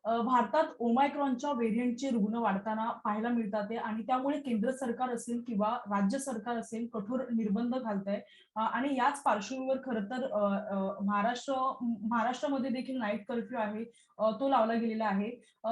भारतात ओमायक्रॉनच्या व्हेरियंटचे रुग्ण वाढताना पाहायला मिळतात आहे आणि त्यामुळे केंद्र सरकार असेल किंवा राज्य सरकार असेल कठोर निर्बंध घालतंय. आणि याच पार्श्वभूमीवर खरं तर महाराष्ट्रामध्ये देखील नाईट कर्फ्यू आहे, तो लावला गेलेला आहे.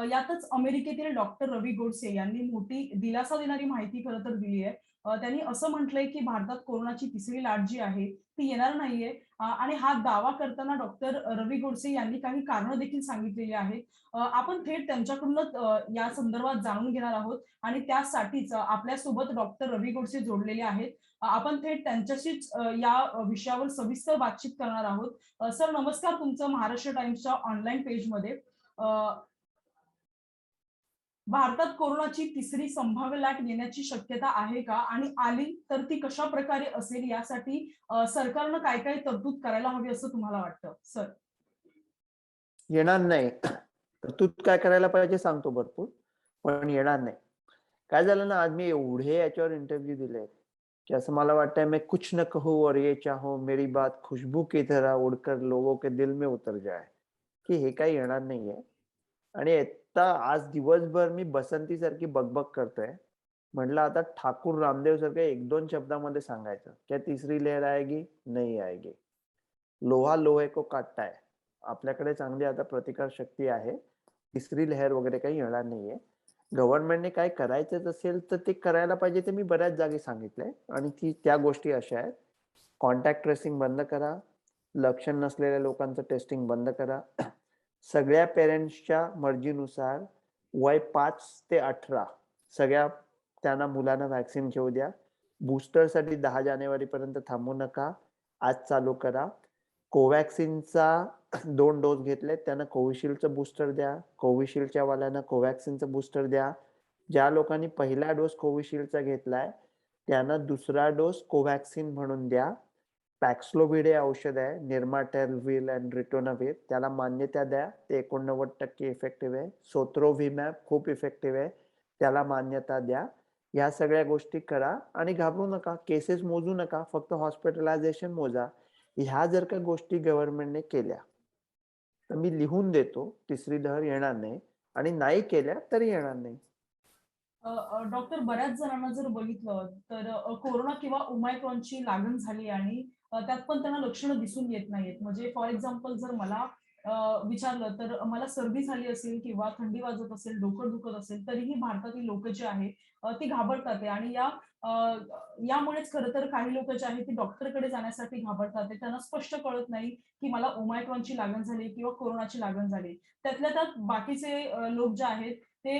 यातच अमेरिकेतील डॉक्टर रवी गोडसे यांनी मोठी दिलासा देणारी माहिती खरं तर दिली आहे. त्यांनी असं म्हटलंय की भारतात कोरोनाची तिसरी लाट जी आहे ती येणार नाहीये. आणि हा दावा करताना डॉक्टर रवी गोडसे यांनी काही कारणं देखील सांगितलेली आहेत. आपण थेट त्यांच्याकडूनच या संदर्भात जाणून घेणार आहोत आणि त्यासाठीच आपल्यासोबत डॉक्टर रवी गोडसे जोडलेले आहेत. आपण थेट त्यांच्याशीच या विषयावर सविस्तर बातचीत करणार आहोत. सर नमस्कार, तुमचं महाराष्ट्र टाइम्सच्या ऑनलाईन पेजमध्ये. भारतात कोरोनाची तिसरी संभाव्य लाट येण्याची शक्यता आहे का? आणि आली तर ती कशाप्रकारे असेल यासाठी सरकारनं काय-काय तरतूद करायला हवी असं तुम्हाला वाटतं? सर. येणार नाही. तरतूद काय करायला पाहिजे सांगतो भरपूर, पण येणार नाही. काय झालं ना, आज मी एवढे याच्यावर इंटरव्ह्यू दिले की असं मला वाटतंय मैं कुछ न कहूँ और ये चाहूँ मेरी बात खुशबू की तरह उड़कर लोगों के दिल में उतर जाए, की हे काही येणार नाहीये. आणि आता आज दिवसभर मी बसंतीसारखी बकबक करतोय. म्हटलं आता ठाकूर रामदेव सारखं 1-2 शब्दामध्ये सांगायचं, क्या तीसरी लहर आएगी? नहीं आएगी. लोहा लोहे को काटता है. आपल्याकडे चांगली आता प्रतिकार शक्ती आहे. तिसरी लहर वगैरे काही येणार नाहीये. गव्हर्नमेंटने काय करायचं असेल तर ते करायला पाहिजे, ते मी बऱ्याच जागी सांगितलंय आणि त्या गोष्टी अशा आहेत. कॉन्टॅक्ट ट्रेसिंग बंद करा. लक्षण नसलेल्या लोकांचं टेस्टिंग बंद करा. सगळ्या पेरेंट्सच्या मर्जीनुसार वय 5 ते 18 सगळ्या त्यांना मुलांना व्हॅक्सिन घेऊ द्या. बूस्टरसाठी 10 जानेवारीपर्यंत थांबू नका. आज चालू करा. कोव्हॅक्सिनचा 2 डोस घेतलेत त्यांना कोविशिल्डचं बूस्टर द्या. कोविशिल्डच्या वाल्यांना कोव्हॅक्सिनचं बूस्टर द्या. ज्या लोकांनी पहिला डोस कोविशिल्डचा घेतलाय त्यांना दुसरा डोस कोव्हॅक्सिन म्हणून द्या. पॅक्सलोव्हिड हे औषध आहे, निर्माटेलव्हिर आणि रिटोनाव्हिर, त्याला मान्यता द्या. ते 89% इफेक्टिव्ह आहे. सोत्रोव्हिमॅब खूप इफेक्टिव्ह आहे, त्याला मान्यता द्या. ह्या सगळ्या गोष्टी करा आणि घाबरू नका. केसेस मोजू नका, फक्त हॉस्पिटलायझेशन मोजा. ह्या जर का गोष्टी गव्हर्नमेंटने केल्या तर मी लिहून देतो तिसरी लहर येणार नाही, आणि नाही केल्या तरी येणार नाही. डॉक्टर, बऱ्याच जणांना जर बघितलं तर कोरोना किंवा ओमायक्रॉनची लागण झाली आणि त्यात पण त्यांना लक्षणं दिसून येत नाहीयेत. म्हणजे फॉर एक्झाम्पल जर मला विचारलं तर मला सर्दी झाली असेल किंवा थंडी वाजत असेल, डोकं दुखत असेल, तरीही भारतातील लोकं जे आहे ती घाबरतात आहे आणि अ, यामुळेच खरं तर काही लोकं जे आहेत ती डॉक्टरकडे जाण्यासाठी घाबरतात आहे. त्यांना स्पष्ट कळत नाही की मला ओमायक्रॉनची लागण झाली किंवा कोरोनाची लागण झाली. त्यातल्या त्यात बाकीचे लोक जे आहेत ते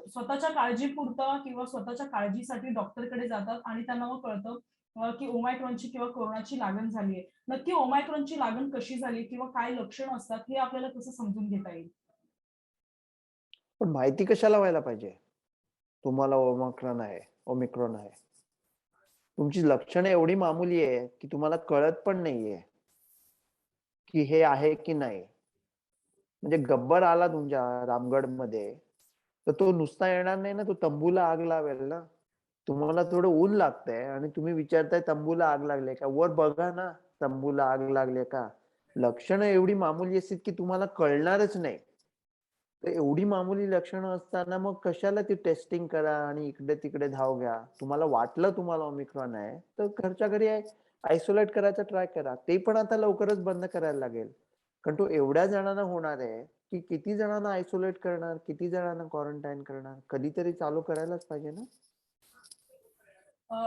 स्वतःच्या काळजीपुरतं किंवा स्वतःच्या काळजीसाठी डॉक्टरकडे जातात आणि त्यांना मग कळतं की ओमायक्रॉनची किंवा कोरोनाची लागण झाली आहे. नक्की ओमायक्रॉनची लागण कशी झाली किंवा काय लक्षणं असतात हे आपल्याला कसं समजून घेता येईल? पण माहिती कशाला व्हायला पाहिजे तुम्हाला ओमिक्रॉन आहे? तुमची लक्षणं एवढी मामूली आहे की तुम्हाला कळत पण नाहीये की हे आहे की नाही. म्हणजे गब्बर आला तुमच्या रामगडमध्ये तर तो नुसता येणार नाही ना, तो तंबूला आग लावेल ना. तुम्हाला थोडं ऊन लागतंय आणि तुम्ही विचारताय तंबूला आग लागली का? वर बघा ना, तंबूला आग लागली का? लक्षणं एवढी मामूली असतील की तुम्हाला कळणारच नाही. तर एवढी मामूली लक्षणं असताना मग कशाला ती टेस्टिंग करा आणि इकडे तिकडे धाव घ्या. तुम्हाला वाटलं तुम्हाला ओमिक्रॉन आहे तर घरच्या घरी आयसोलेट करायचा ट्राय करा. ते पण आता लवकरच बंद करायला लागेल. कारण तो एवढ्या जणांना होणार आहे की किती जणांना आयसोलेट करणार, किती जणांना क्वारंटाईन करणार. कधीतरी चालू करायलाच पाहिजे ना.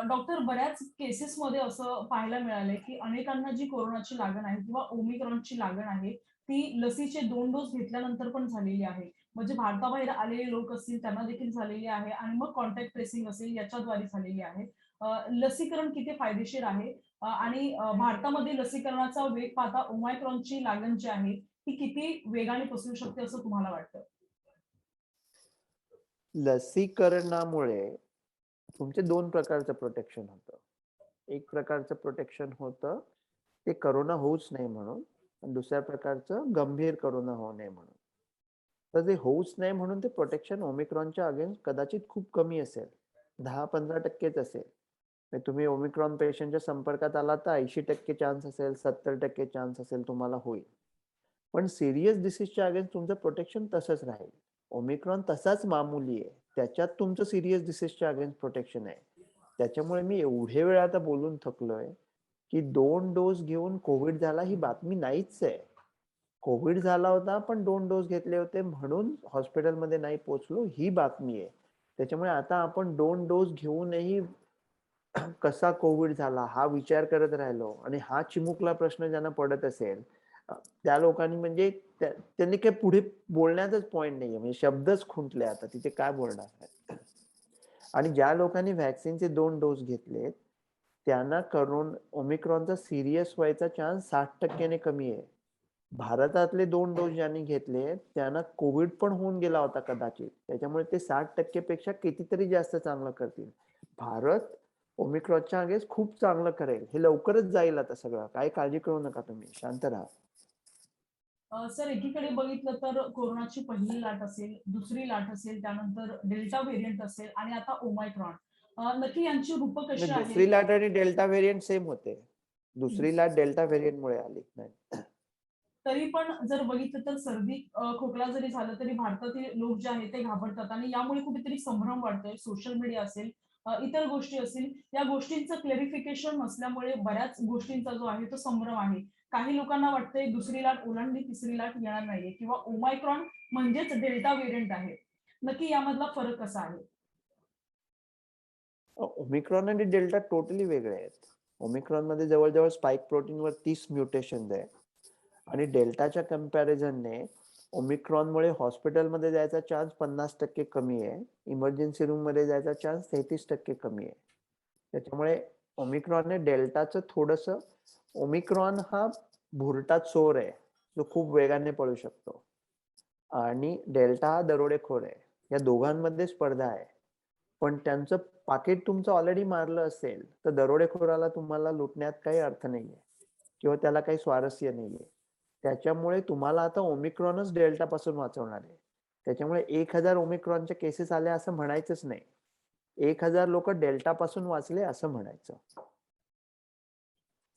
डॉक्टर, बऱ्याच केसेसमध्ये असं पाहायला मिळालंय की अनेकांना जी कोरोनाची लागण आहे किंवा ओमिक्रॉनची लागण आहे ती लसीचे 2 डोस घेतल्यानंतर पण झालेली आहे. म्हणजे भारताबाहेर आलेले लोक असतील त्यांना देखील झालेली आहे आणि मग कॉन्टॅक्ट ट्रेसिंग असेल याच्याद्वारे झालेली आहे. लसीकरण किती फायदेशीर आहे आणि भारतामध्ये लसीकरणाचा वेग पाहता ओमायक्रॉनची लागण जी आहे ती किती वेगाने पसरू शकते असं तुम्हाला वाटतं? लसीकरणामुळे तुमचे 2 प्रकारचं प्रोटेक्शन होतं. एक प्रकारचं प्रोटेक्शन होतं ते करोना होऊच नाही म्हणून, आणि दुसऱ्या प्रकारचं गंभीर करोना होऊ नये म्हणून. तर ते होऊच नाही म्हणून ते प्रोटेक्शन ओमिक्रॉनच्या अगेन्स्ट कदाचित खूप कमी असेल, 10-15%च असेल. म्हणजे तुम्ही ओमिक्रॉन पेशंटच्या संपर्कात आला तर 80% चान्स असेल, 70% चान्स असेल तुम्हाला होईल. पण सिरियस डिसीजच्या अगेन्स्ट तुमचं प्रोटेक्शन तसंच राहील. ओमिक्रॉन तसाच मामूली आहे, त्याच्यात तुमचं सिरियस डिसीजच्या अगेन्स्ट प्रोटेक्शन आहे. त्याच्यामुळे मी एवढे वेळ आता बोलून थकलोय की 2 डोस घेऊन कोविड झाला ही बातमी नाहीच आहे. कोविड झाला होता पण 2 डोस घेतले होते म्हणून हॉस्पिटलमध्ये नाही पोहोचलो ही बातमी आहे. त्याच्यामुळे आता आपण 2 डोस घेऊनही कसा कोविड झाला हा विचार करत राहिलो आणि हा चिमुकला प्रश्न ज्यांना पडत असेल त्या लोकांनी म्हणजे त्यांनी काही पुढे बोलण्याचाच पॉइंट नाहीये, म्हणजे शब्दच खुंटले आता तिथे काय बोलणार. आणि ज्या लोकांनी व्हॅक्सिनचे 2 डोस घेतलेत त्यांना ओमिक्रॉनचा सिरियस व्हायचा चान्स 60% कमी आहे. भारतातले 2 डोस ज्यांनी घेतले त्यांना कोविड पण होऊन गेला होता कदाचित, त्याच्यामुळे ते 60% पेक्षा कितीतरी जास्त चांगलं करतील. भारत ओमिक्रॉनच्या अगेन्स्ट खूप चांगलं करेल, हे लवकरच जाईल आता सगळं, काही काळजी करू नका तुम्ही, शांत राहा. सर, एकीकडे बघितलं तर कोरोनाची पहिली लाट असेल, दुसरी लाट असेल, त्यानंतर डेल्टा व्हेरियंट असेल आणि आता ओमायक्रॉन. नक्की यांची रूपं कशी दुसरी आहेत? लाट आणि डेल्टा व्हेरियंट सेम होते. दुसरी लाट डेल्टा व्हेरियंट मुळे आली नाही. तरी पण जर बघितलं तर सर्दी खोकला जरी झालं तरी भारतातील लोक जे आहेत ते घाबरतात आणि यामुळे कुठेतरी संभ्रम वाढतोय. सोशल मीडिया असेल, इतर गोष्टी असतील, या गोष्टींचं क्लेरिफिकेशन नसल्यामुळे बऱ्याच गोष्टींचा जो आहे तो संभ्रम आहे. काही लोकांना वाटतंय दुसरी लाट ओलांडली, तिसरी लाट येणार नाहीये किंवा ओमायक्रॉन म्हणजेच डेल्टा व्हेरियंट आहे. नक्की यामधला फरक कसा आहे? ओमिक्रॉन आणि डेल्टा टोटली वेगळे आहेत. ओमिक्रॉन मध्ये जवळजवळ स्पाइक प्रोटीनवर 30 म्युटेशन आहे आणि डेल्टाच्या कम्पॅरिझनने ओमिक्रॉनमुळे हॉस्पिटलमध्ये जायचा चान्स 50% कमी आहे, इमर्जन्सी रूम मध्ये जायचा चान्स 33% कमी आहे. त्याच्यामुळे ओमिक्रॉनने डेल्टाचं थोडंसं, ओमिक्रॉन हा भुरटा चोर आहे जो खूप वेगाने पळू शकतो आणि डेल्टा हा दरोडेखोर आहे. या दोघांमध्ये स्पर्धा आहे. पण त्यांचं पाकिट तुमचं ऑलरेडी मारलं असेल तर दरोडेखोराला तुम्हाला लुटण्यात काही अर्थ नाहीये किंवा त्याला काही स्वारस्य नाहीये. त्याच्यामुळे तुम्हाला आता ओमिक्रॉनच डेल्टा पासून वाचवणार आहे. त्याच्यामुळे 1000 ओमिक्रॉनच्या केसेस आल्या असं म्हणायचंच नाही, 1000 लोक डेल्टा पासून वाचले असं म्हणायचं.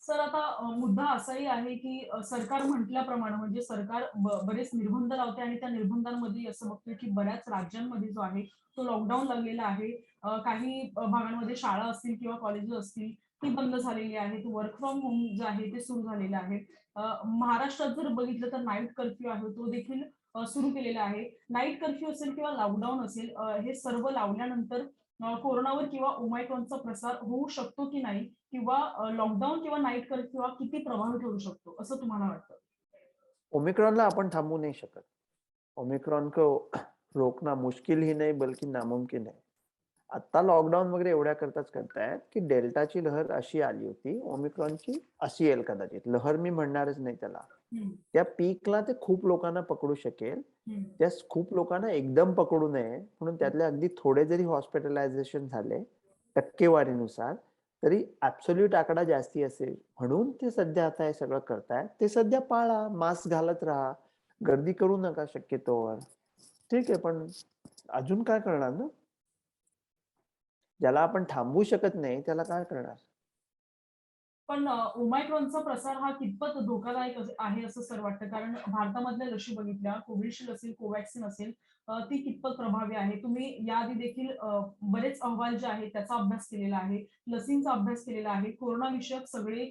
सर, आता मुद्दा असाही आहे की सरकार म्हटल्याप्रमाणे म्हणजे सरकार बरेच निर्बंध लावते आणि त्या निर्बंधांमध्ये असं बघतोय की बऱ्याच राज्यांमध्ये जो आहे तो लॉकडाऊन लागलेला आहे. काही भागांमध्ये शाळा असतील किंवा कॉलेजेस असतील ती बंद झालेली आहेत. वर्क फ्रॉम होम जे आहे ते सुरू झालेलं आहे. महाराष्ट्रात जर बघितलं तर नाईट कर्फ्यू आहे तो देखील सुरू केलेला आहे. नाईट कर्फ्यू असेल किंवा लॉकडाऊन असेल, हे सर्व लावल्यानंतर कोरोनावर किंवा ओमायक्रॉनचा प्रसार होऊ शकतो की नाही, किंवा लॉकडाऊन किंवा नाईट कर्फ्यू हा किती प्रभावी ठरू शकतो असं तुम्हाला वाटतं? ओमिक्रॉनला आपण थांबवू नाही शकत. ओमिक्रॉन को रोकना मुश्किल ही नहीं बल्कि नामुमकिन है. आता लॉकडाऊन वगैरे एवढ्या करताच करतायत की डेल्टाची लहर अशी आली होती, ओमिक्रॉनची अशी येईल कदाचित. लहर मी म्हणणारच नाही त्याला. त्या पीकला ते खूप लोकांना पकडू शकेल. त्या खूप लोकांना एकदम पकडू नये म्हणून त्यातले अगदी थोडे जरी हॉस्पिटलायझेशन झाले टक्केवारीनुसार तरी ऍब्सोल्यूट आकडा जास्ती असेल म्हणून ते सध्या आता हे सगळं करतायत. ते सध्या पाळा, मास्क घालत राहा, गर्दी करू नका शक्यतोवर. ठीक आहे, पण अजून काय करणार ना? ज्याला आपण थांबवू शकत नाही त्याला काय करणार? पण ओमायक्रॉनचा प्रसार हा कितपत धोकादायक आहे असं सर वाटतं? कारण भारतामधल्या लशी बघितल्या, कोविशिल्ड असेल, कोवॅक्सिन असेल, ती कितपत प्रभावी आहे? तुम्ही याआधी देखील बरेच अहवाल जे आहेत त्याचा अभ्यास केलेला आहे, लसींचा अभ्यास केलेला आहे, कोरोना विषयक सगळे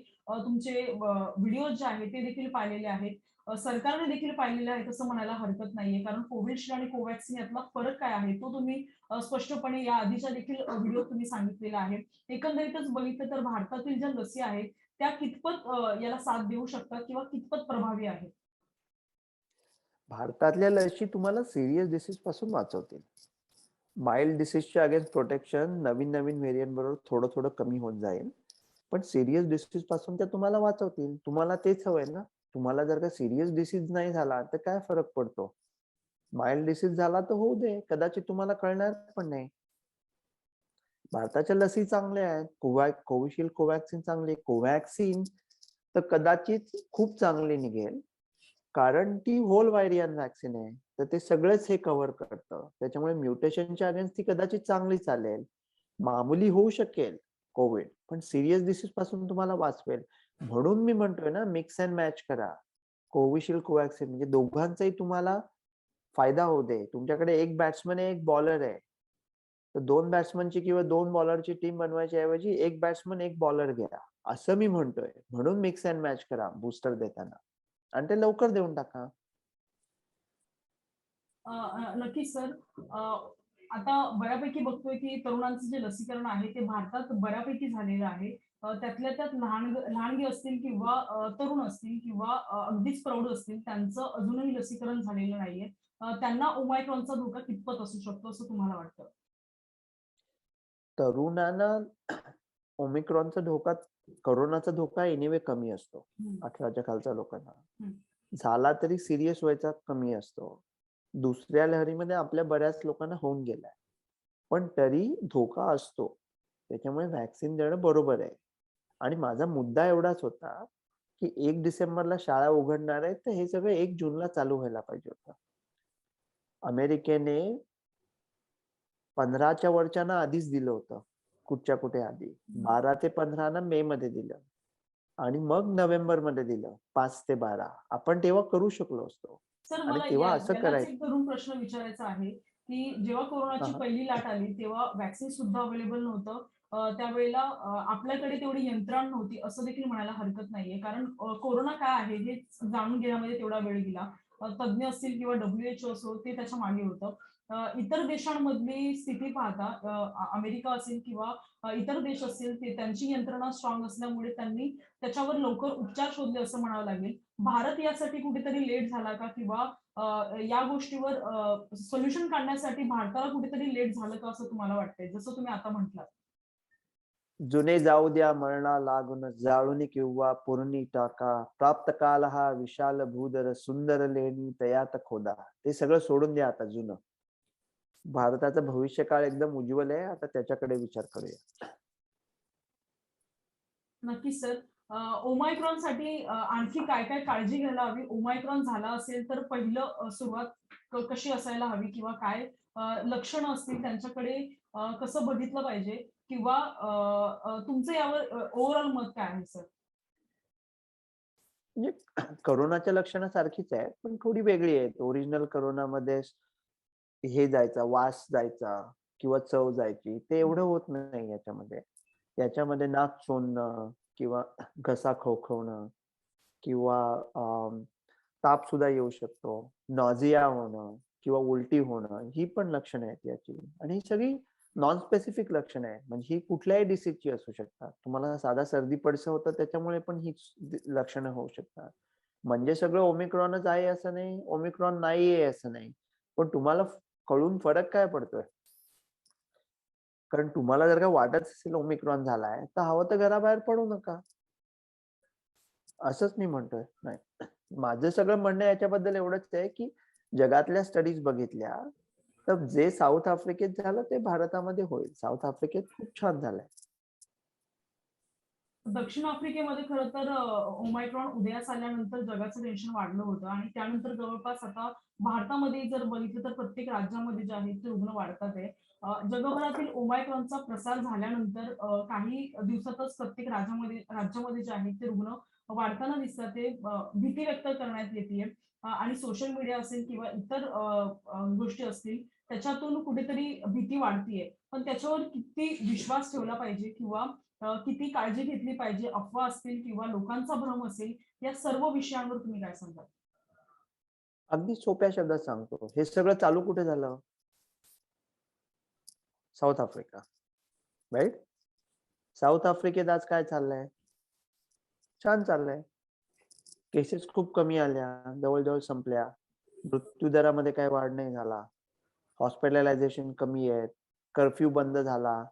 तुमचे व्हिडिओ जे आहेत ते देखील पाहिलेले आहेत. सरकारने देखील पाहिलेले आहेत असं म्हणायला हरकत नाहीये. कारण कोविशिल्ड आणि कोवॅक्सिन यातला फरक काय आहे तो तुम्ही स्पष्टपणे या आधीच्या देखील व्हिडिओ तुम्ही सांगितलेला आहे. एकंदरीतच बघितलं तर भारतातील ज्या लसी आहेत त्या कितपत याला साथ देऊ शकतात किंवा कितपत प्रभावी आहेत? भारतातल्या लशी तुम्हाला सिरियस डिसीज पासून वाचवतील. माइल्ड डिसीजच्या अगेन्स्ट प्रोटेक्शन नवीन नवीन व्हेरियंट बरोबर थोडं थोडं कमी होत जाईल, पण सिरियस डिसीज पासून त्या तुम्हाला वाचवतील. तुम्हाला तेच हवंय ना? तुम्हाला जर का सिरियस डिसीज नाही झाला तर काय फरक पडतो? माइल्ड डिसीज झाला तर होऊ दे, कदाचित तुम्हाला कळणार पण नाही. भारताच्या लसी चांगल्या आहेत, कोविशिल्ड कोवॅक्सिन चांगली, कोवॅक्सिन तर कदाचित खूप चांगली निघेल कारण ती होल व्हायरियन वॅक्सिन आहे, तर ते सगळंच हे कव्हर करतं. त्याच्यामुळे म्युटेशनच्या अगेन्स्ट ती कदाचित चांगली चालेल. मामूली होऊ शकेल कोविड, पण सिरियस डिसीज पासून तुम्हाला वाचवेल. म्हणून मी म्हणतोय ना, मिक्स अँड मॅच करा. कोविशिल्ड कोवॅक्सिन म्हणजे दोघांचाही तुम्हाला फायदा होऊ दे. तुमच्याकडे एक बॅट्समन आहे, एक बॉलर आहे. तर 2 बॅट्समनची किंवा 2 बॉलरची टीम बनवायच्या ऐवजी एक बॅट्समन, एक बॉलर घ्या. असं मी म्हणतोय. म्हणून मिक्स अँड मॅच करा बूस्टर देताना आणि ते लवकर देऊन टाका. नक्कीच सर. आता बऱ्यापैकी बघतोय की तरुणांचं जे लसीकरण आहे ते भारतात बऱ्यापैकी झालेलं आहे. त्यातल्या त्यात लहानगे असतील किंवा तरुण असतील किंवा अगदीच प्रौढ असतील त्यांचं अजूनही लसीकरण झालेलं नाहीये. त्यांना ओमायक्रॉनचा धोका कितपत असू शकतो असं तुम्हाला वाटतं? तरुणांना ओमिक्रॉनचा धोका, कोरोनाचा धोका एनिवे कमी असतो हं, 18च्या खालच्या लोकांना. हं. झाला तरी सिरियस व्हायचा कमी असतो. दुसऱ्या लहरीमध्ये आपल्या बऱ्याच लोकांना होऊन गेलाय. पण तरी धोका असतो. त्याच्यामुळे व्हॅक्सिन देणं बरोबर आहे. आणि माझा मुद्दा एवढाच होता, की 1 डिसेंबरला शाळा उघडणार आहेत, तर हे सगळं 1 जूनला चालू व्हायला पाहिजे होतं. अमेरिकेने 15च्या वरच्यांना आधीच दिलं होतं. कुठच्या कुठे आधी. 12 ते 15 ना मे मध्ये दिलं. आणि मग नोव्हेंबरमध्ये दिलं 5 ते 12. आपण तेव्हा करू शकलो असतो. सर आणि मला तेव्हा असं यालाच करायचं. एक धरून प्रश्न विचारायचा आहे, की जेव्हा हां, कोरोनाची हां. पहिली लाट आली, तेव्हा व्हॅक्सिन सुद्धा अवेलेबल नव्हतं. त्यावेळेला आपल्याकडे तेवढी यंत्रणा नव्हती, असं देखील म्हणायला हरकत नाहीये. कारण कोरोना काय आहे हे जाणून घेण्यामध्ये तेवढा वेळ गेला. तज्ञ असतील किंवा WHO असो, ते त्याच्या मागे होतं. इतर देशांमधली स्थिती पाहता अमेरिका असेल किंवा इतर देश असतील, ते त्यांची यंत्रणा स्ट्रॉंग असल्यामुळे त्यांनी त्याच्यावर लवकर उपचार शोधले असं म्हणावं लागेल. भारत यासाठी कुठेतरी लेट झाला का? किंवा या गोष्टीवर सोल्युशन काढण्यासाठी भारताला कुठेतरी लेट झालं का असं तुम्हाला वाटतंय? जसं तुम्ही आता म्हटलात. जुने जाऊ द्या मरणा लागून जाळूनी किंवा पुरणी टाका प्राप्त काल हा विशाल भूदर सुंदर लेणी तयात खोदा. ते सगळं सोडून द्या आता जुनं. भारताचा भविष्यकाळ एकदम उज्ज्वल आहे. आता त्याच्याकडे विचार करूया. नक्कीच सर. ओमायक्रॉनसाठी आणखी काय-काय काळजी घ्यायला हवी? ओमायक्रॉन झाला असेल तर पहिलं सुरुवात कशी असायला हवी किंवा काय लक्षणं असतील त्यांच्याकडे कसं बघितलं पाहिजे? किंवा तुमचं यावर ओव्हरऑल मत काय आहे सर? म्हणजे करोनाच्या लक्षणं सारखीच आहेत, पण थोडी वेगळी आहेत. ओरिजिनल करोनामध्ये हे जायचा, वास जायचा किंवा चव जायची. ते एवढं होत नाही याच्यामध्ये. याच्यामध्ये नाक चोंदणं किंवा घसा खवखवणं किंवा ताप सुद्धा येऊ शकतो. नॉझिया होणं किंवा उलटी होणं ही पण लक्षणं आहेत याची. आणि ही सगळी नॉन स्पेसिफिक लक्षणं आहेत. म्हणजे ही कुठल्याही डिसीजची असू शकतात. तुम्हाला साधा सर्दी पडसं होतं त्याच्यामुळे पण ही लक्षणं होऊ शकतात. म्हणजे सगळं ओमिक्रॉनच आहे असं नाही, ओमिक्रॉन नाहीये असं नाही. पण तुम्हाला कळून फरक काय पडतोय? कारण तुम्हाला जर का वाटत असेल ओमिक्रॉन झालाय, तर हवं तर घराबाहेर पडू नका. असंच मी म्हणतोय. नाही. माझं सगळं म्हणणं याच्याबद्दल एवढंच आहे, की जगातल्या स्टडीज बघितल्या, तर जे साऊथ आफ्रिकेत झालं ते भारतामध्ये होईल. साऊथ आफ्रिकेत खूप छान झालंय. दक्षिण आफ्रिकेमध्ये खरं तर ओमायक्रॉन उदयास आल्यानंतर जगाचं टेन्शन वाढलं होतं आणि त्यानंतर जवळपास आता भारतामध्ये जर बघितलं तर प्रत्येक राज्यामध्ये जे आहेत ते रुग्ण वाढतात आहे. जगभरातील ओमायक्रॉनचा प्रसार झाल्यानंतर काही दिवसातच प्रत्येक राज्यामध्ये जे आहेत ते रुग्ण वाढताना दिसतात. ते भीती व्यक्त करण्यात येते आणि सोशल मीडिया असेल किंवा इतर गोष्टी असतील त्याच्यातून कुठेतरी भीती वाढतीये. पण त्याच्यावर किती विश्वास ठेवला पाहिजे किंवा किती काळजी घेतली पाहिजे, अफवा असतील किंवा लोकांचा भ्रम असेल, या सर्व विषयांवर तुम्ही काय सांगाल? अगदी सोप्या शब्दात सांगतो. हे सगळं चालू कुठे झालं? South Africa, right? साऊथ आफ्रिकेत आज काय चाललंय? छान चाललंय. केसेस खूप कमी आल्या, जवळ-जवळ संपल्या. मृत्यू दरामध्ये काही वाढ नाही झाला. हॉस्पिटलायझेशन कमी आहेत. कर्फ्यू बंद झाला.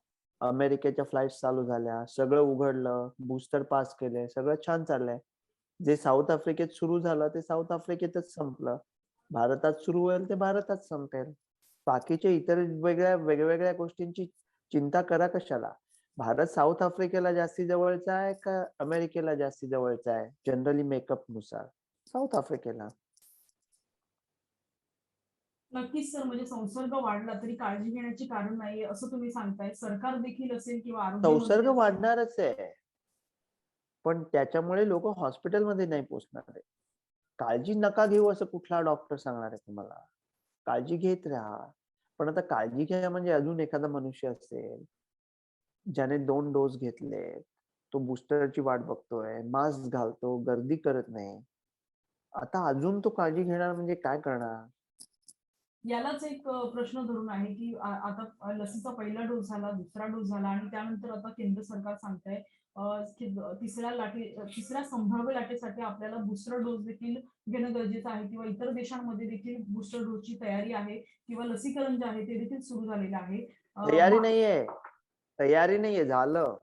अमेरिकेच्या फ्लाइट्स चालू झाल्या. सगळं उघडलं. बूस्टर पास केले. सगळं छान चाललंय. जे साऊथ आफ्रिकेत सुरू झालं ते साऊथ आफ्रिकेतच संपलं. भारतात सुरू होईल ते भारतात संपेल. बाकीचे इतर वेगवेगळ्या गोष्टींची चिंता करा कशाला? भारत साऊथ आफ्रिकेला जास्ती जवळचा आहे का अमेरिकेला जास्ती जवळचा आहे? जनरली मेकअप नुसार साऊथ आफ्रिकेला. नक्कीच सर, म्हणजे संसर्ग वाढला तरी काळजी घेण्याची कारण नाहीये, असं तुम्ही सांगताय. सरकार देखील असेल किंवा आरोग्य संसर्ग मंत्री असेल. वाढणारच आहे. पण त्याच्यामुळे लोक हॉस्पिटलमध्ये नाही पोहोचणार आहे. काळजी नका घेऊ असं कुठला डॉक्टर सांगणार आहे तुम्हाला? काळजी घेत राहा. पण आता काळजी घ्या म्हणजे अजून एखादा मनुष्य असेल, ज्याने 2 डोस घेतले, तो बूस्टरची वाट बघतोय, मास्क घालतो, गर्दी करत नाही. आता अजून तो काळजी घेणार म्हणजे काय करणार? यालाच एक प्रश्न धरून आहे, की आता लसीचा पहिला डोस झाला, दुसरा डोस झाला आणि त्यानंतर आता केंद्र सरकार सांगतंय की तिसऱ्या संभाव्य लाटेसाठी आपल्याला बूस्टर डोस देखील घेणं गरजेचं आहे किंवा इतर देशांमध्ये देखील बूस्टर डोसची तयारी आहे किंवा लसीकरण जे आहे ते देखील सुरू झालेलं आहे. तयारी नाहीये. तयारी नाहीये. झालं.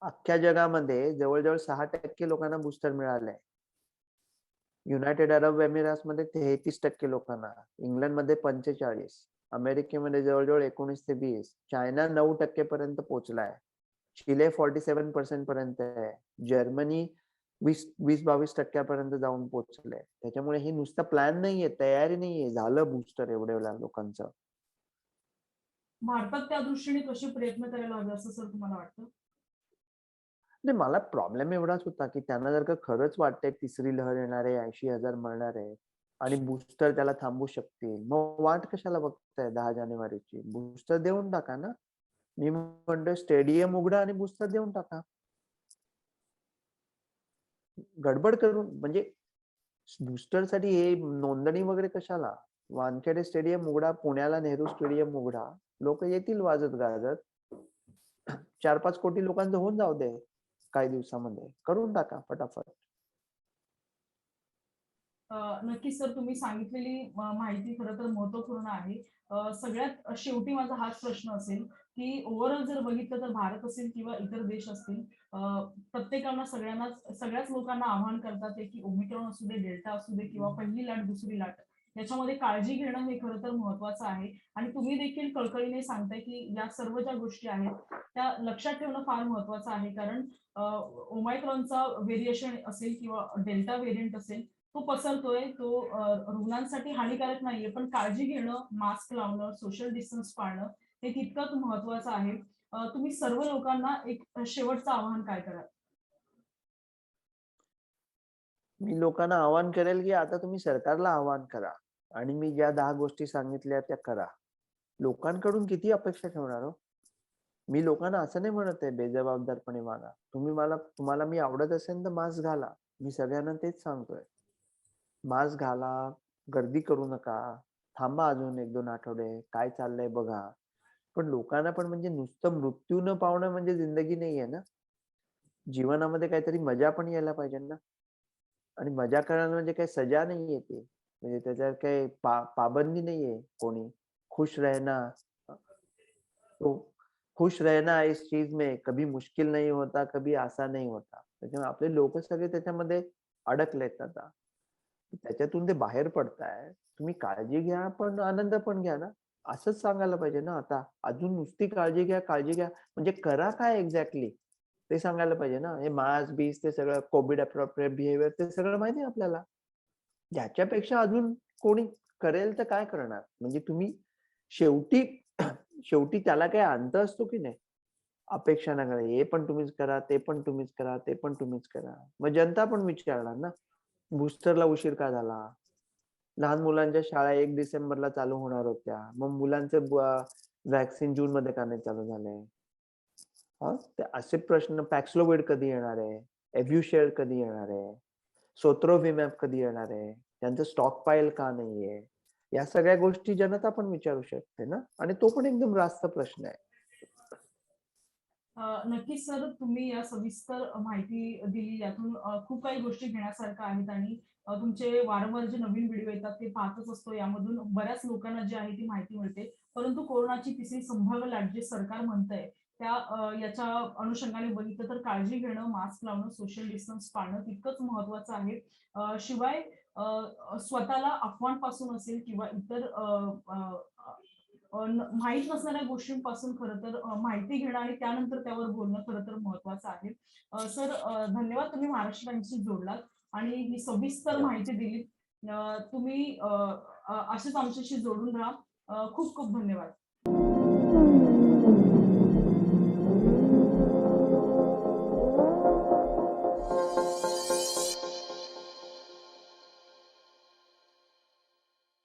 अख्ख्या जगामध्ये जवळ-जवळ 6% लोकांना बूस्टर मिळालंय. युनायटेड अरब एमिराट्समध्ये 33% लोकांना, इंग्लंडमध्ये 45, अमेरिकेमध्ये जवळ-जवळ 19 ते 20, चायना 9% पर्यंत पोहोचलाय. चिले 47% पर्यंत आहे. जर्मनी 20-22% पर्यंत जाऊन पोहोचलंय. त्याच्यामुळे हे नुसतं प्लॅन नाहीये, तयारी नाहीये. झालं बूस्टर एवढ्या लोकांचं. भारतात त्या दृष्टीने कसे प्रयत्न करायला हवे असं सर तुम्हाला वाटतं? नाही मला प्रॉब्लेम एवढाच होता, की त्यांना जर का खरंच वाटतंय तिसरी लहर येणार आहे, 80,000 मरणार आहे आणि बूस्टर त्याला थांबवू शकतील. मग वाट कशाला बघताय 10 जानेवारीची? बूस्टर देऊन टाका ना. मी म्हणतोय स्टेडियम उघडा आणि बूस्टर देऊन टाका. गडबड करून म्हणजे बूस्टरसाठी हे नोंदणी वगैरे कशाला? वानखेडे स्टेडियम उघडा, पुण्याला नेहरू स्टेडियम उघडा. लोक येतील वाजत गाजत. 4-5 कोटी लोकांचं होऊन जाऊ दे काही दिवसामध्ये. करून टाका फटाफट. नक्कीच सर तुम्ही सांगितलेली माहिती खरं तर महत्त्वपूर्ण आहे. सगळ्यात शेवटी माझा हाच प्रश्न असेल, की ओव्हरऑल जर बघितलं तर भारत असेल किंवा इतर देश असतील, प्रत्येकाला सगळ्याच लोकांना आवाहन करतात आहे, की ओमिक्रॉन असू दे, डेल्टा असू दे किंवा पहिली लाट, दुसरी लाट याच्यामध्ये काळजी घेणं हे खरं तर महत्त्वाचं आहे. आणि तुम्ही देखील कळकळीने सांगताय, की या सर्व ज्या गोष्टी आहेत त्या लक्षात ठेवणं फार महत्त्वाचं आहे. कारण ओमायक्रॉनचा व्हेरिएशन असेल किंवा डेल्टा व्हेरियंट असेल तो पसरतोय. तो रुग्णांसाठी हानिकारक नाहीये, पण काळजी घेणं, मास्क लावणं, सोशल डिस्टन्स पाळणं हे तितकंच महत्वाचं आहे. तुम्ही सर्व लोकांना एक शेवटचं आवाहन काय कराल? मी लोकांना आवाहन करेल, की आता तुम्ही सरकारला आवाहन करा आणि मी ज्या 10 गोष्टी सांगितल्या त्या करा. लोकांकडून किती अपेक्षा ठेवणार हो? मी लोकांना असं नाही म्हणत आहे बेजबाबदारपणे वागा. तुम्हाला मी आवडत असेल तर मास्क घाला. मी सगळ्यांना तेच सांगतोय. मास्क घाला, गर्दी करू नका, थांबा अजून 1-2 आठवडे, काय चाललंय बघा. पण लोकांना पण म्हणजे नुसतं मृत्यू न पावणं म्हणजे जिंदगी नाहीये ना. जीवनामध्ये काहीतरी मजा पण यायला पाहिजे ना. आणि मजा करणं म्हणजे काही सजा नाहीये ती. म्हणजे त्याच्यात काही पाबंदी नाहीये कोणी. खुश रहना तो खुश रहना इस चीज में कभी मुश्किल नहीं होता, कभी आसान नहीं होता. त्याच्यामुळे आपले लोक सगळे त्याच्यामध्ये अडकलेत आता. त्याच्यातून ते बाहेर पडताय. तुम्ही काळजी घ्या, पण आनंद पण घ्या ना. असंच सांगायला पाहिजे ना आता. अजून नुसती काळजी घ्या, काळजी घ्या. म्हणजे करा काय एक्झॅक्टली? ते सांगायला पाहिजे ना. हे मास्क बीस ते सगळं कोविड अप्रोप्रिएट बिहेवियर ते सगळं माहिती आहे आपल्याला. याच्यापेक्षा अजून कोणी करेल तर काय करणार? म्हणजे तुम्ही शेवटी शेवटी त्याला काही अंत असतो की नाही? अपेक्षा नका हे पण तुम्हीच करा, ते पण तुम्हीच करा, ते पण तुम्हीच करा. मग जनता पण विचारणार ना, बूस्टरला उशीर का झाला? लहान मुलांच्या शाळा 1 डिसेंबरला चालू होणार होत्या. मग मुलांचे व्हॅक्सिन जूनमध्ये का नाही चालू झाले? हां, ते असे प्रश्न पॅक्सलोव्हिड कधी येणार आहे? एव्ह्युशेअर कधी येणार आहे? सोत्रोविमॅब कधी येणार आहे? त्यांचं स्टॉक पाईल का नाहीये? या सगळ्या गोष्टी जनता पण विचारू शकते ना आणि तो पण एकदम रास्त प्रश्न आहे. नक्कीच सर तुम्ही या सविस्तर माहिती दिली. यातून खूप काही गोष्टी घेण्यासारख्या आहेत आणि तुमचे वारंवार जे नवीन व्हिडिओ येतात ते पाहतच असतो. यामधून बऱ्याच लोकांना जी आहे ती माहिती मिळते. परंतु कोरोनाची तिसरी संभाव्य लाट जे सरकार म्हणतंय त्या याच्या अनुषंगाने बघितलं तर काळजी घेणं, मास्क लावणं, सोशल डिस्टन्स पाळणं तितकंच महत्वाचं आहे. शिवाय स्वतःला अफवांपासून असेल किंवा इतर माहीत नसणाऱ्या गोष्टींपासून खरं तर माहिती घेणं आणि त्यानंतर त्यावर बोलणं खरं तर महत्वाचं आहे. सर धन्यवाद तुम्ही महाराष्ट्र टाइम्सशी जोडलात आणि ही सविस्तर माहिती दिलीत. तुम्ही असेच आमच्याशी जोडून राहा. खूप खूप धन्यवाद.